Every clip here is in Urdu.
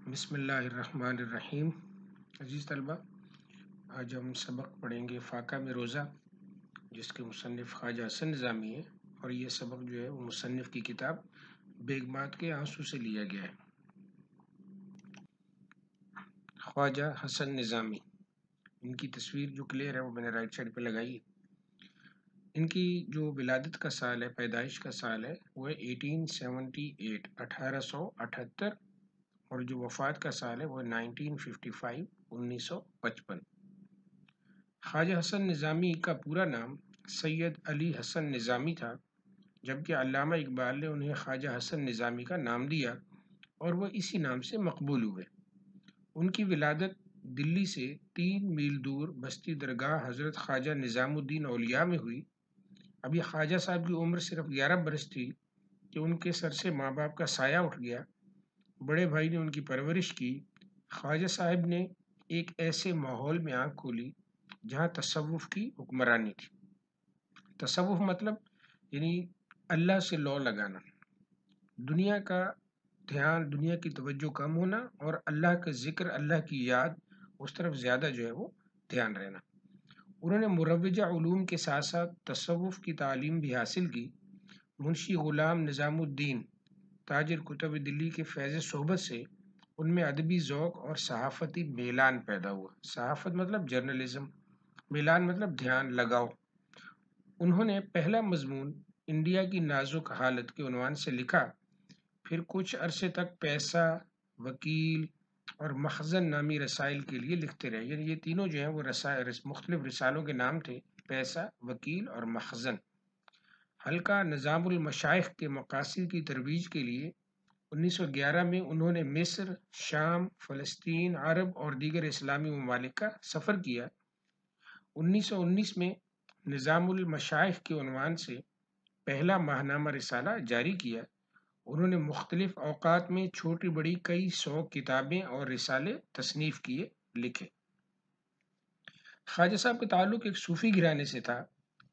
بسم اللہ الرحمن الرحیم۔ عزیز طلبہ، آج ہم سبق پڑھیں گے فاقہ میں روزہ، جس کے مصنف خواجہ حسن نظامی ہے، اور یہ سبق جو ہے وہ مصنف کی کتاب بیگمات کے آنسو سے لیا گیا ہے۔ خواجہ حسن نظامی، ان کی تصویر جو کلیئر ہے وہ میں نے رائٹ سائڈ پہ لگائی ہے۔ ان کی جو ولادت کا سال ہے، پیدائش کا سال ہے، وہ ہے 1878 1878، اور جو وفات کا سال ہے وہ 1955 1955۔ خواجہ حسن نظامی کا پورا نام سید علی حسن نظامی تھا، جبکہ علامہ اقبال نے انہیں خواجہ حسن نظامی کا نام دیا اور وہ اسی نام سے مقبول ہوئے۔ ان کی ولادت دلی سے 3 میل دور بستی درگاہ حضرت خواجہ نظام الدین اولیاء میں ہوئی۔ ابھی خواجہ صاحب کی عمر صرف 11 برس تھی کہ ان کے سر سے ماں باپ کا سایہ اٹھ گیا۔ بڑے بھائی نے ان کی پرورش کی۔ خواجہ صاحب نے ایک ایسے ماحول میں آنکھ کھولی جہاں تصوف کی حکمرانی تھی۔ تصوف مطلب یعنی اللہ سے لو لگانا، دنیا کا دھیان، دنیا کی توجہ کم ہونا، اور اللہ کا ذکر، اللہ کی یاد، اس طرف زیادہ جو ہے وہ دھیان رہنا۔ انہوں نے مروجہ علوم کے ساتھ ساتھ تصوف کی تعلیم بھی حاصل کی۔ منشی غلام نظام الدین تاجر کتب دلی کے فیض صحبت سے ان میں ادبی ذوق اور صحافتی میلان پیدا ہوا۔ صحافت مطلب جرنلزم، میلان مطلب دھیان لگاؤ۔ انہوں نے پہلا مضمون انڈیا کی نازک حالت کے عنوان سے لکھا، پھر کچھ عرصے تک پیسہ، وکیل اور مخزن نامی رسائل کے لیے لکھتے رہے۔ یعنی یہ تینوں جو ہیں وہ مختلف رسالوں کے نام تھے: پیسہ، وکیل اور مخزن۔ حلقہ نظام المشائخ کے مقاصد کی ترویج کے لیے 1911 میں انہوں نے مصر، شام، فلسطین، عرب اور دیگر اسلامی ممالک کا سفر کیا۔ 1919 میں نظام المشائخ کے عنوان سے پہلا ماہنامہ رسالہ جاری کیا۔ انہوں نے مختلف اوقات میں چھوٹی بڑی کئی 100 کتابیں اور رسالے تصنیف کیے، لکھے۔ خواجہ صاحب کا تعلق ایک صوفی گھرانے سے تھا،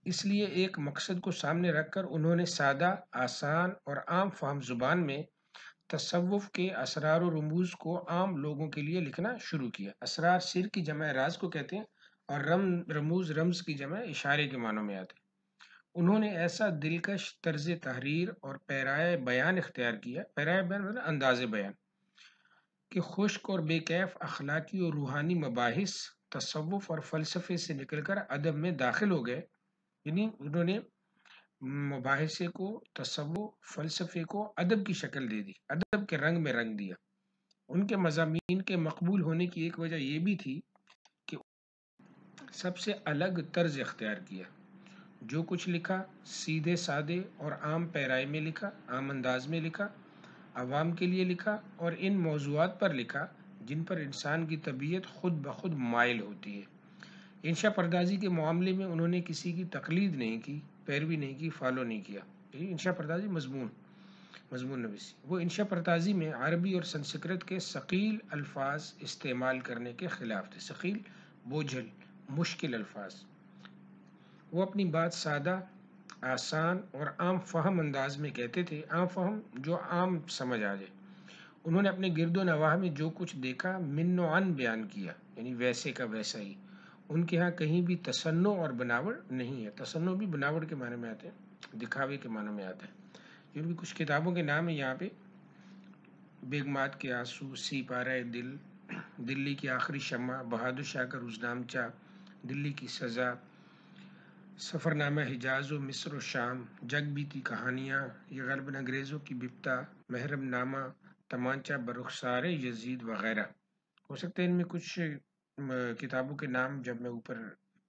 اس لیے ایک مقصد کو سامنے رکھ کر انہوں نے سادہ، آسان اور عام فہم زبان میں تصوف کے اسرار و رموز کو عام لوگوں کے لیے لکھنا شروع کیا۔ اسرار سر کی جمع راز کو کہتے ہیں، اور رموز رمز کی جمع اشارے کے معنوں میں آتے ہیں۔ انہوں نے ایسا دلکش طرز تحریر اور پیرائے بیان اختیار کیا، پیرائے بیان مطلب انداز بیان، کہ خشک اور بے کیف اخلاقی اور روحانی مباحث تصوف اور فلسفے سے نکل کر ادب میں داخل ہو گئے۔ یعنی انہوں نے مباحثے کو، تصوف، فلسفے کو ادب کی شکل دے دی، ادب کے رنگ میں رنگ دیا۔ ان کے مضامین کے مقبول ہونے کی ایک وجہ یہ بھی تھی کہ سب سے الگ طرز اختیار کیا۔ جو کچھ لکھا سیدھے سادے اور عام پیرائی میں لکھا، عام انداز میں لکھا، عوام کے لیے لکھا، اور ان موضوعات پر لکھا جن پر انسان کی طبیعت خود بخود مائل ہوتی ہے۔ انشا پردازی کے معاملے میں انہوں نے کسی کی تقلید نہیں کی، پیروی نہیں کی، فالو نہیں کیا۔ انشا پردازی مضمون نویسی، وہ انشا پردازی میں عربی اور سنسکرت کے ثقیل الفاظ استعمال کرنے کے خلاف تھے۔ ثقیل، بوجھل، مشکل الفاظ۔ وہ اپنی بات سادہ، آسان اور عام فہم انداز میں کہتے تھے، عام فہم جو عام سمجھ آ جائے۔ انہوں نے اپنے گرد و نواح میں جو کچھ دیکھا من و عن بیان کیا، یعنی ویسے کا ویسا ہی۔ ان کے ہاں کہیں بھی تصنع اور بناوٹ نہیں ہے۔ تصنع بھی بناوٹ کے معنی میں آتے ہیں، دکھاوے کے معنی میں آتا ہے۔ ان کی کچھ کتابوں کے نام ہیں یہاں پہ: بیگمات کے آنسو، سی پارہ دل، دلی کی آخری شمع، بہادر شاہ کا روزنامچہ، دلی کی سزا، سفر نامہ حجاز و مصر و شام، جگ بیتی کہانیاں، یہ غالباً انگریزوں کی بپتا، محرم نامہ، تمانچہ برخسار یزید وغیرہ۔ ہو سکتا ہے ان میں کچھ کتابوں کے نام جب میں اوپر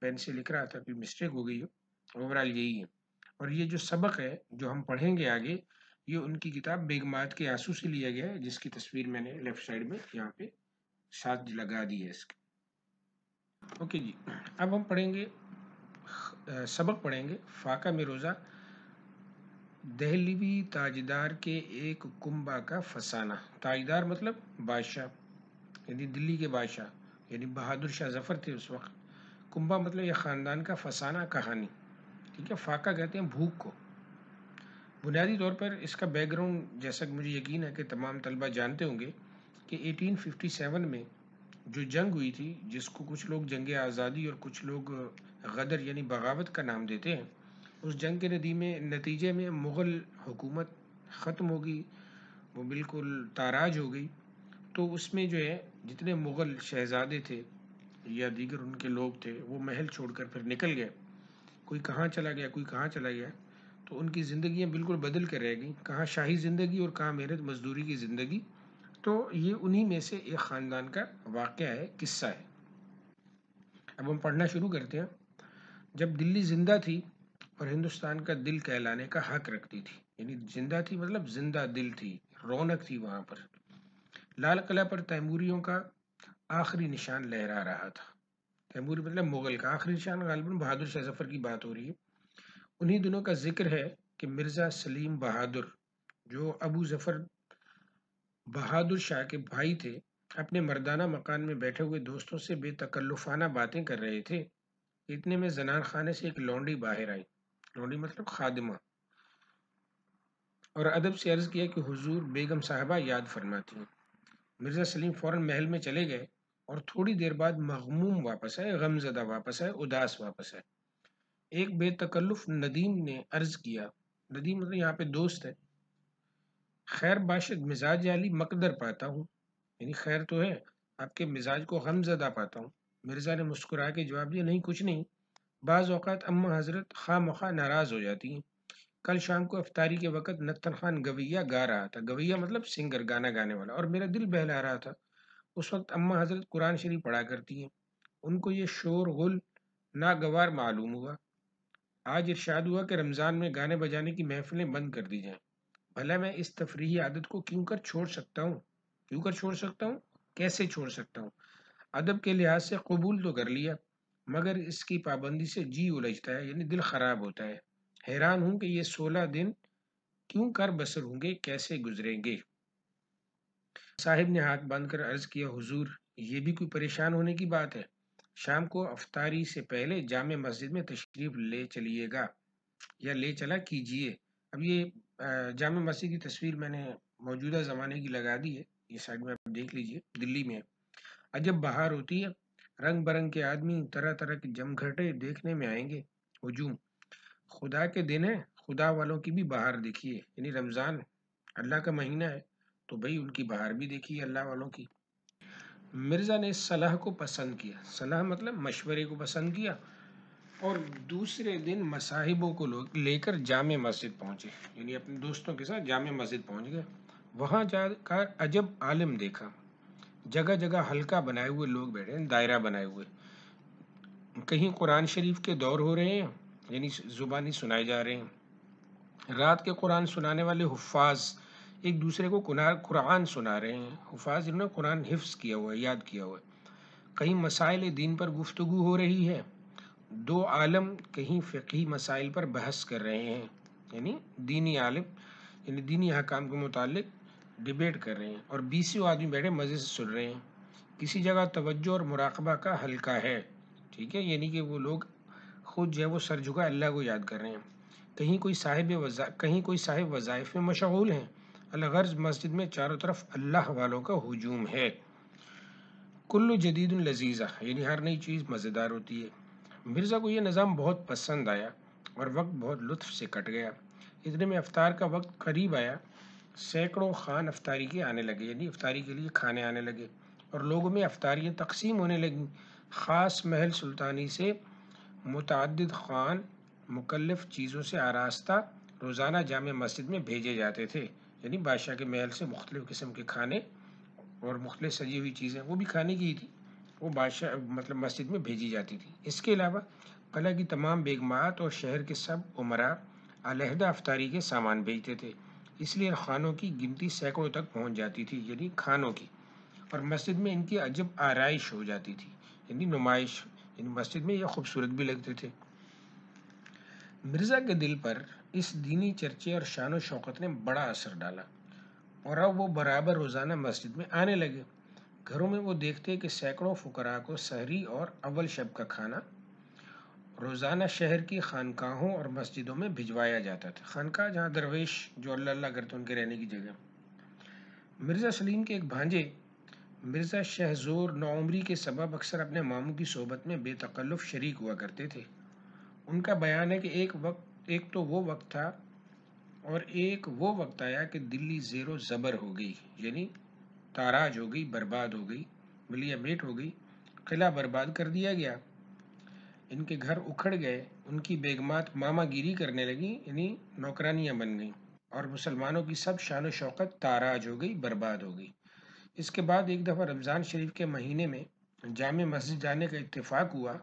پین سے لکھ رہا تھا کوئی مسٹیک ہو گئی ہو، اوورال یہی ہے۔ اور یہ جو سبق ہے جو ہم پڑھیں گے آگے، یہ ان کی کتاب بیگمات کے آنسو سے لیا گیا ہے، جس کی تصویر میں نے لیفٹ سائڈ میں یہاں پہ ساتھ لگا دی ہے اس کے۔ اوکے جی، اب ہم پڑھیں گے، سبق پڑھیں گے فاقہ میں روزہ، دہلوی تاجدار کے ایک کنبہ کا فسانہ۔ تاجدار مطلب بادشاہ، یعنی دلی کے بادشاہ، یعنی بہادر شاہ ظفر تھے اس وقت۔ کنبہ مطلب یہ خاندان کا فسانہ، کہانی، ٹھیک ہے۔ فاقہ کہتے ہیں بھوک کو۔ بنیادی طور پر اس کا بیک گراؤنڈ، جیسا کہ مجھے یقین ہے کہ تمام طلبہ جانتے ہوں گے کہ 1857 میں جو جنگ ہوئی تھی، جس کو کچھ لوگ جنگ آزادی اور کچھ لوگ غدر یعنی بغاوت کا نام دیتے ہیں، اس جنگ کے نتیجے میں مغل حکومت ختم ہو گئی، وہ بالکل تاراج ہو گئی۔ تو اس میں جو ہے جتنے مغل شہزادے تھے یا دیگر ان کے لوگ تھے، وہ محل چھوڑ کر پھر نکل گئے، کوئی کہاں چلا گیا، کوئی کہاں چلا گیا، تو ان کی زندگیاں بالکل بدل کر رہ گئیں، کہاں شاہی زندگی اور کہاں محنت مزدوری کی زندگی۔ تو یہ انہی میں سے ایک خاندان کا واقعہ ہے، قصہ ہے۔ اب ہم پڑھنا شروع کرتے ہیں۔ جب دلی زندہ تھی اور ہندوستان کا دل کہلانے کا حق رکھتی تھی، یعنی زندہ تھی مطلب زندہ دل تھی، رونق تھی وہاں پر، لال قلعہ پر تیموریوں کا آخری نشان لہرا رہا تھا۔ تیموری مطلب مغل کا آخری نشان، غالباً بہادر شاہ ظفر کی بات ہو رہی ہے۔ انہی دنوں کا ذکر ہے کہ مرزا سلیم بہادر، جو ابو ظفر بہادر شاہ کے بھائی تھے، اپنے مردانہ مکان میں بیٹھے ہوئے دوستوں سے بے تکلفانہ باتیں کر رہے تھے۔ اتنے میں زنان خانے سے ایک لونڈی باہر آئی، لونڈی مطلب خادمہ، اور ادب سے عرض کیا کہ حضور بیگم صاحبہ یاد فرماتی ہیں۔ مرزا سلیم فوراً محل میں چلے گئے اور تھوڑی دیر بعد مغموم واپس آئے، غم زدہ واپس آئے، اداس واپس آئے۔ ایک بے تکلف ندیم نے عرض کیا، ندیم مطلب یہاں پہ دوست ہے، خیر باشد مزاج علی مقدر پاتا ہوں، یعنی خیر تو ہے، آپ کے مزاج کو غم زدہ پاتا ہوں۔ مرزا نے مسکرا کے جواب دیا، نہیں کچھ نہیں، بعض اوقات اماں حضرت خواہ مخواہ ناراض ہو جاتی ہیں۔ کل شام کو افطاری کے وقت نتن خان گویہ گا رہا تھا، گویہ مطلب سنگر، گانا گانے والا، اور میرا دل بہلا رہا تھا۔ اس وقت اماں حضرت قرآن شریف پڑھا کرتی ہیں، ان کو یہ شور غل ناگوار معلوم ہوا۔ آج ارشاد ہوا کہ رمضان میں گانے بجانے کی محفلیں بند کر دی جائیں۔ بھلا میں اس تفریحی عادت کو کیوں کر چھوڑ سکتا ہوں، کیوں کر چھوڑ سکتا ہوں، کیسے چھوڑ سکتا ہوں؟ ادب کے لحاظ سے قبول تو کر لیا، مگر اس کی پابندی سے جی الجھتا ہے، یعنی دل خراب ہوتا ہے۔ حیران ہوں کہ یہ 16 دن کیوں کر بسر ہوں گے، کیسے گزریں گے؟ صاحب نے ہاتھ باندھ کر عرض کیا، حضور یہ بھی کوئی پریشان ہونے کی بات ہے؟ شام کو افطاری سے پہلے جامع مسجد میں تشریف لے چلیے گا یا لے چلا کیجیے۔ اب یہ جامع مسجد کی تصویر میں نے موجودہ زمانے کی لگا دی ہے، یہ سائڈ میں آپ دیکھ لیجئے، دلی میں ہے۔ عجب بہار ہوتی ہے، رنگ برنگ کے آدمی، طرح طرح کے جمگھٹے دیکھنے میں آئیں گے۔ ہجوم، خدا کے دن ہے، خدا والوں کی بھی بہار دیکھیے، یعنی رمضان اللہ کا مہینہ ہے، تو بھئی ان کی بہار بھی دیکھیے اللہ والوں کی۔ مرزا نے اس صلاح کو پسند کیا، صلاح مطلب مشورے کو پسند کیا، اور دوسرے دن مصاحبوں کو لے کر جامع مسجد پہنچے، یعنی اپنے دوستوں کے ساتھ جامع مسجد پہنچ گئے۔ وہاں جا کر عجب عالم دیکھا، جگہ جگہ حلقہ بنائے ہوئے لوگ بیٹھے ہیں، دائرہ بنائے ہوئے، کہیں قرآن شریف کے دور ہو رہے ہیں، یعنی زبانی سنائے جا رہے ہیں۔ رات کے قرآن سنانے والے حفاظ ایک دوسرے کو قرآن سنا رہے ہیں، حفاظ جنہوں نے قرآن حفظ کیا ہوا ہے، یاد کیا ہوا ہے۔ کہیں مسائل دین پر گفتگو ہو رہی ہے، دو عالم کہیں فقہی مسائل پر بحث کر رہے ہیں، یعنی دینی عالم، یعنی دینی احکام کے متعلق ڈیبیٹ کر رہے ہیں، اور 20 آدمی بیٹھے مزے سے سن رہے ہیں۔ کسی جگہ توجہ اور مراقبہ کا حلقہ ہے، ٹھیک ہے، یعنی کہ وہ لوگ خود جو ہے وہ سر جھکا اللہ کو یاد کر رہے ہیں۔ کہیں کوئی صاحب وظائف میں مشغول ہیں، الغرض مسجد میں چاروں طرف اللہ والوں کا ہجوم ہے۔ کل جدید لذیذہ، یعنی ہر نئی چیز مزیدار ہوتی ہے۔ مرزا کو یہ نظام بہت پسند آیا اور وقت بہت لطف سے کٹ گیا۔ اتنے میں افطار کا وقت قریب آیا، سینکڑوں خوان افطاری کے آنے لگے، یعنی افطاری کے لیے کھانے آنے لگے، اور لوگوں میں افطاریاں تقسیم ہونے لگیں۔ خاص محل سلطانی سے متعدد خوان مکلف چیزوں سے آراستہ روزانہ جامع مسجد میں بھیجے جاتے تھے، یعنی بادشاہ کے محل سے مختلف قسم کے کھانے اور مختلف سجی ہوئی چیزیں، وہ بھی کھانے کی تھی، وہ بادشاہ مطلب مسجد میں بھیجی جاتی تھی۔ اس کے علاوہ قلعہ کی تمام بیگمات اور شہر کے سب امراء علیحدہ افطاری کے سامان بھیجتے تھے، اس لیے خوانوں کی گنتی سینکڑوں تک پہنچ جاتی تھی، یعنی کھانوں کی، اور مسجد میں ان کی عجب آرائش ہو جاتی تھی، یعنی نمائش، یعنی مسجد میں یہ خوبصورت بھی لگتے تھے۔ مرزا کے دل پر اس دینی چرچے اور شان و شوکت نے بڑا اثر ڈالا، اور اب وہ برابر روزانہ مسجد میں آنے لگے۔ گھروں میں وہ دیکھتے کہ سینکڑوں فقراء کو سحری اور اول شب کا کھانا روزانہ شہر کی خانقاہوں اور مسجدوں میں بھجوایا جاتا تھا۔ خانقاہ جہاں درویش جو اللہ اللہ کرتے ان کے رہنے کی جگہ۔ مرزا سلیم کے ایک بھانجے مرزا شہزور نوعمری کے سبب اکثر اپنے ماموں کی صحبت میں بے تکلف شریک ہوا کرتے تھے۔ ان کا بیان ہے کہ ایک تو وہ وقت تھا اور ایک وہ وقت آیا کہ دلی زیر و زبر ہو گئی، یعنی تاراج ہو گئی، برباد ہو گئی، ملیا میٹ ہو گئی، قلعہ برباد کر دیا گیا، ان کے گھر اکھڑ گئے، ان کی بیگمات ماما گیری کرنے لگیں، یعنی نوکرانیاں بن گئیں، اور مسلمانوں کی سب شان و شوکت تاراج ہو گئی، برباد ہو گئی۔ اس کے بعد ایک دفعہ رمضان شریف کے مہینے میں جامع مسجد جانے کا اتفاق ہوا۔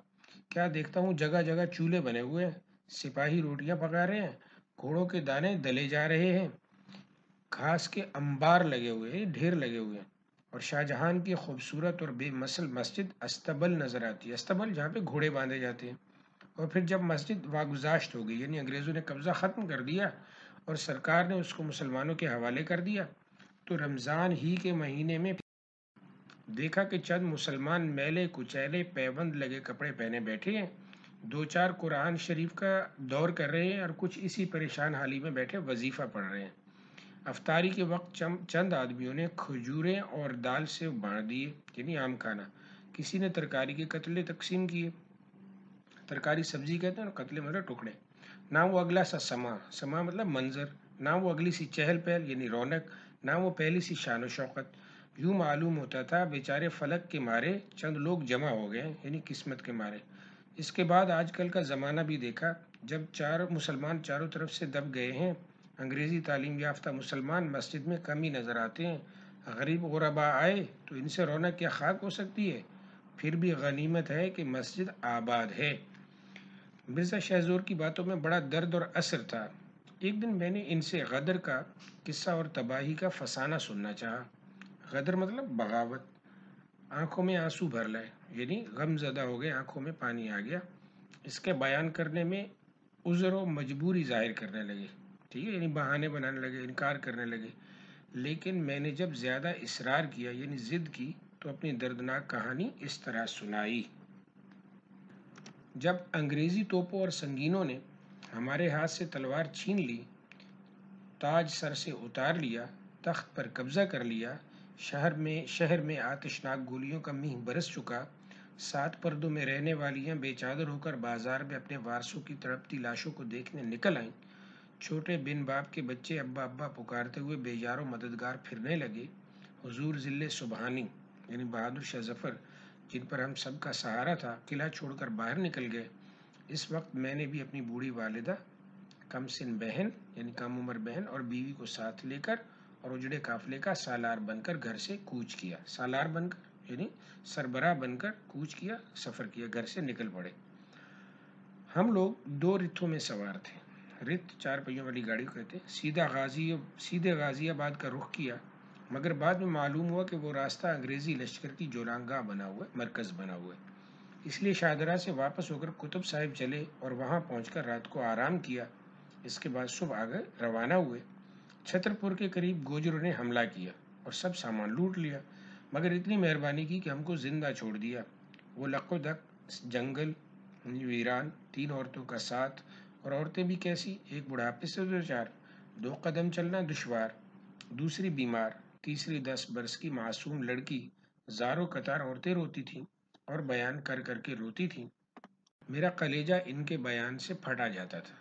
کیا دیکھتا ہوں جگہ جگہ چولہے بنے ہوئے ہیں، سپاہی روٹیاں پکا رہے ہیں، گھوڑوں کے دانے دلے جا رہے ہیں، گھاس کے انبار لگے ہوئے ہیں، ڈھیر لگے ہوئے ہیں، اور شاہجہان کی خوبصورت اور بے مثل مسجد استبل نظر آتی ہے، استبل جہاں پہ گھوڑے باندھے جاتے ہیں۔ اور پھر جب مسجد واگزاشت ہو گئی، یعنی انگریزوں نے قبضہ ختم کر دیا اور سرکار نے اس کو مسلمانوں کے حوالے کر دیا، تو رمضان ہی کے مہینے میں دیکھا کہ چند مسلمان میلے کچیلے پیبند لگے کپڑے پہنے بیٹھے ہیں، دو چار قرآن شریف کا دور کر رہے ہیں، اور کچھ اسی پریشان حالی میں بیٹھے وظیفہ پڑھ رہے ہیں۔ افطاری کے وقت چند آدمیوں نے کھجوریں اور دال سے بانٹ دیے، یعنی عام کھانا، کسی نے ترکاری کے قتلے تقسیم کیے، ترکاری سبزی کہتے ہیں اور قتلے مطلب ٹکڑے، نہ وہ اگلا سا سما مطلب منظر، نہ وہ اگلی سی چہل پہل یعنی رونق، نہ وہ پہلی سی شان و شوقت۔ یوں معلوم ہوتا تھا بیچارے فلک کے مارے چند لوگ جمع ہو گئے، یعنی قسمت کے مارے۔ اس کے بعد آج کل کا زمانہ بھی دیکھا، جب مسلمان چاروں طرف سے دب گئے ہیں، انگریزی تعلیم یافتہ مسلمان مسجد میں کم ہی نظر آتے ہیں، غریب غربا آئے تو ان سے رونق کیا خاک ہو سکتی ہے؟ پھر بھی غنیمت ہے کہ مسجد آباد ہے۔ مرزا شہزور کی باتوں میں بڑا درد اور اثر تھا۔ ایک دن میں نے ان سے غدر کا قصہ اور تباہی کا فسانہ سننا چاہا۔ غدر مطلب بغاوت۔ آنکھوں میں آنسو بھر لائے، یعنی غم زدہ ہو گئے، آنکھوں میں پانی آ گیا۔ اس کے بیان کرنے میں عذر و مجبوری ظاہر کرنے لگے، ٹھیک ہے، یعنی بہانے بنانے لگے، انکار کرنے لگے۔ لیکن میں نے جب زیادہ اصرار کیا، یعنی ضد کی، تو اپنی دردناک کہانی اس طرح سنائی۔ جب انگریزی توپوں اور سنگینوں نے ہمارے ہاتھ سے تلوار چھین لی، تاج سر سے اتار لیا، تخت پر قبضہ کر لیا، شہر میں آتشناک گولیوں کا میہ برس چکا، 7 پردوں میں رہنے والیاں بے چادر ہو کر بازار میں اپنے وارثوں کی تڑپتی لاشوں کو دیکھنے نکل آئیں، چھوٹے بن باپ کے بچے ابا ابا پکارتے ہوئے بے یار و مددگار پھرنے لگے، حضور ذل سبحانی یعنی بہادر شاہ ظفر، جن پر ہم سب کا سہارا تھا، قلعہ چھوڑ کر باہر نکل گئے۔ اس وقت میں نے بھی اپنی بوڑھی والدہ، کم سن بہن یعنی کم عمر بہن اور بیوی کو ساتھ لے کر اور اجڑے قافلے کا سالار بن کر گھر سے کوچ کیا، سالار بن کر یعنی سربراہ بن کر کوچ کیا، سفر کیا، گھر سے نکل پڑے۔ ہم لوگ 2 رتھوں میں سوار تھے، رتھ 4 پہیوں والی گاڑی کو کہتے ہیں، سیدھے غازی آباد کا رخ کیا، مگر بعد میں معلوم ہوا کہ وہ راستہ انگریزی لشکر کی جولانگاہ بنا ہوا ہے، مرکز بنا ہوا ہے۔ اس لیے شاہدرہ سے واپس ہو کر قطب صاحب چلے اور وہاں پہنچ کر رات کو آرام کیا۔ اس کے بعد صبح آگے روانہ ہوئے۔ چھترپور کے قریب گوجروں نے حملہ کیا اور سب سامان لوٹ لیا، مگر اتنی مہربانی کی کہ ہم کو زندہ چھوڑ دیا۔ وہ لق و دق جنگل ویران، 3 عورتوں کا ساتھ، اور عورتیں بھی کیسی، ایک بڑھاپے سے 2 2 قدم چلنا دشوار، دوسری بیمار، تیسری 10 برس کی معصوم لڑکی، زاروں قطار عورتیں روتی تھیں اور بیان کر کر کے روتی تھیں۔ میرا کلیجہ ان کے بیان سے پھٹا جاتا تھا۔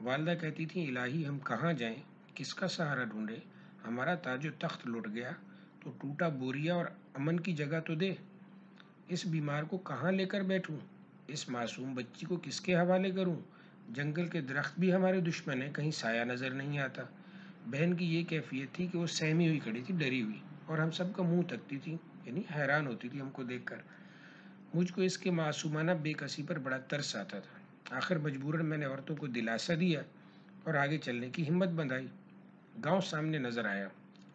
والدہ کہتی تھیں، الہی ہم کہاں جائیں، کس کا سہارا ڈھونڈے، ہمارا تاج و تخت لٹ گیا تو ٹوٹا بوریا اور امن کی جگہ تو دے، اس بیمار کو کہاں لے کر بیٹھوں، اس معصوم بچی کو کس کے حوالے کروں، جنگل کے درخت بھی ہمارے دشمن ہیں، کہیں سایہ نظر نہیں آتا۔ بہن کی یہ کیفیت تھی کہ وہ سہمی ہوئی کھڑی تھی، ڈری ہوئی، اور ہم سب کا منہ تکتی تھی، یعنی حیران ہوتی تھی ہم کو دیکھ کر۔ مجھ کو اس کے معصومانہ بے کسی پر بڑا ترس آتا تھا۔ آخر مجبوراً میں نے عورتوں کو دلاسا دیا اور آگے چلنے کی ہمت بندھائی۔ گاؤں سامنے نظر آیا،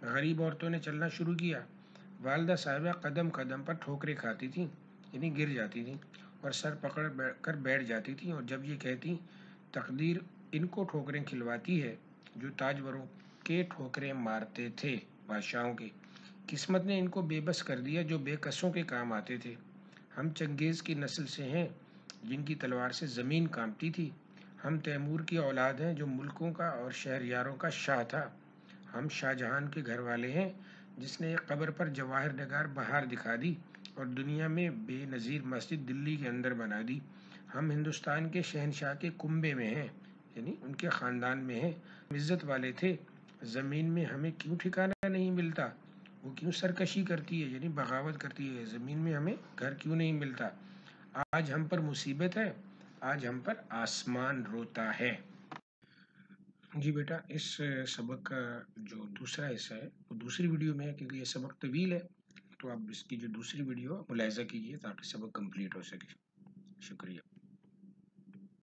غریب عورتوں نے چلنا شروع کیا۔ والدہ صاحبہ قدم قدم پر ٹھوکریں کھاتی تھیں، یعنی گر جاتی تھیں اور سر پکڑ کر بیٹھ جاتی تھیں، اور جب یہ کہتی، تقدیر ان کو ٹھوکریں کھلواتی ہے جو تاجوروں کے ٹھوکریں مارتے تھے، بادشاہوں کے۔ قسمت نے ان کو بے بس کر دیا جو بے کسوں کے کام آتے تھے۔ ہم چنگیز کی نسل سے ہیں جن کی تلوار سے زمین کانپتی تھی، ہم تیمور کی اولاد ہیں جو ملکوں کا اور شہریاروں کا شاہ تھا، ہم شاہ جہان کے گھر والے ہیں جس نے ایک قبر پر جواہر نگار بہار دکھا دی اور دنیا میں بے نظیر مسجد دلی کے اندر بنا دی۔ ہم ہندوستان کے شہنشاہ کے کنبے میں ہیں، یعنی ان کے خاندان میں ہیں، عزت والے تھے۔ زمین میں ہمیں کیوں ٹھکانہ نہیں ملتا؟ وہ کیوں سرکشی کرتی ہے، یعنی بغاوت کرتی ہے؟ زمین میں ہمیں گھر کیوں نہیں ملتا؟ آج ہم پر مصیبت ہے، آج ہم پر آسمان روتا ہے۔ جی بیٹا، اس سبق کا جو دوسرا حصہ ہے وہ دوسری ویڈیو میں ہے، کیونکہ یہ سبق طویل ہے، تو آپ اس کی جو دوسری ویڈیو ملاحظہ کیجیے تاکہ سبق کمپلیٹ ہو سکے۔ شکریہ۔